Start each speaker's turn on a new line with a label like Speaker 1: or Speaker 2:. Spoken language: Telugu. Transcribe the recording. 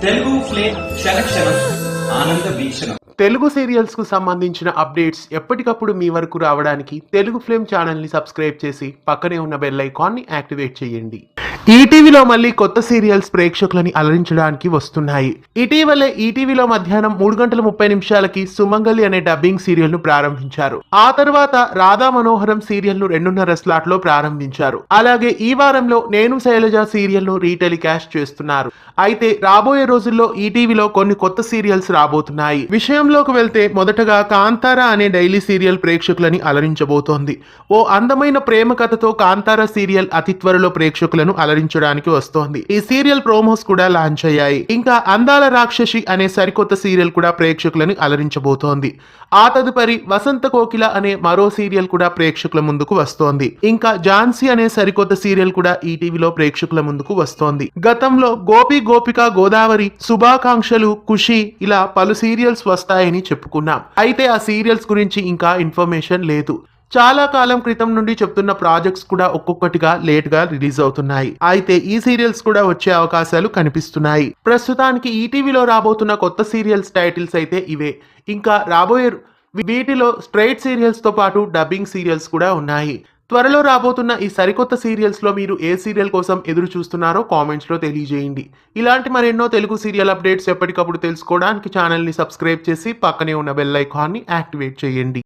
Speaker 1: తెలుగు ఫ్లేమ్ క్షణక్షణం ఆనంద వీక్షణం.
Speaker 2: తెలుగు సీరియల్స్ కు సంబంధించిన అప్డేట్స్ ఎప్పటికప్పుడు మీ వరకు రావడానికి తెలుగు ఫ్లేమ్ ఛానల్ ని సబ్స్క్రైబ్ చేసి పక్కనే ఉన్న బెల్ ఐకాన్ ని యాక్టివేట్ చేయండి. ఈటీవీలో మళ్ళీ కొత్త సీరియల్స్ ప్రేక్షకులని అలరించడానికి వస్తున్నాయి. ఇటీవలే ఈటీవీలో మధ్యాహ్నం 3:30 సుమంగలి అనే డబ్బింగ్ సీరియల్ ను ప్రారంభించారు. ఆ తర్వాత రాధా మనోహరం సీరియల్ ను 2:30 స్లాట్ లో ప్రారంభించారు. అలాగే ఈ వారంలో నేను శైలజ సీరియల్ ను రీటెలికాస్ట్ చేస్తున్నారు. అయితే రాబోయే రోజుల్లో ఈటీవీలో కొన్ని కొత్త సీరియల్స్ రాబోతున్నాయి. విషయంలోకి వెళ్తే మొదటగా కాంతారా అనే డైలీ సీరియల్ ప్రేక్షకులని అలరించబోతోంది. ఓ అందమైన ప్రేమ కథతో కాంతారా సీరియల్ అతి త్వరలో ప్రేక్షకులను అలరించడానికి వస్తోంది. ఈ సీరియల్ ప్రోమోస్ కూడా లాంచ్ అయ్యాయి. ఇంకా అందాల రాక్షసి అనే సరికొత్త సీరియల్ కూడా ప్రేక్షకులను అలరించబోతోంది. ఆ తదుపరి వసంత కోకిల అనే మరో సీరియల్ కూడా ప్రేక్షకుల ముందుకు వస్తోంది. ఇంకా ఝాన్సీ అనే సరికొత్త సీరియల్ కూడా ఈటీవీలో ప్రేక్షకుల ముందుకు వస్తోంది. గతంలో గోపి గోపిక గోదావరి, శుభాకాంక్షలు, ఖుషి ఇలా పలు సీరియల్స్ వస్తాయని చెప్పుకున్నాం. అయితే ఆ సీరియల్స్ గురించి ఇంకా ఇన్ఫర్మేషన్ లేదు. చాలా కాలం క్రితం నుండి చెప్తున్న ప్రాజెక్ట్స్ కూడా ఒక్కొక్కటిగా లేట్ గా రిలీజ్ అవుతున్నాయి. అయితే ఈ సీరియల్స్ కూడా వచ్చే అవకాశాలు కనిపిస్తున్నాయి. ప్రస్తుతానికి ఈటీవీలో రాబోతున్న కొత్త సీరియల్స్ టైటిల్స్ అయితే ఇవే. ఇంకా రాబోయే వీటిలో స్ట్రైట్ సీరియల్స్ తో పాటు డబ్బింగ్ సీరియల్స్ కూడా ఉన్నాయి. త్వరలో రాబోతున్న ఈ సరికొత్త సీరియల్స్ లో మీరు ఏ సీరియల్ కోసం ఎదురు చూస్తున్నారో కామెంట్స్ లో తెలియజేయండి. ఇలాంటి మరెన్నో తెలుగు సీరియల్ అప్డేట్స్ ఎప్పటికప్పుడు తెలుసుకోవడానికి ఛానల్ ని సబ్స్క్రైబ్ చేసి పక్కనే ఉన్న బెల్ ఐకాన్ ని యాక్టివేట్ చేయండి.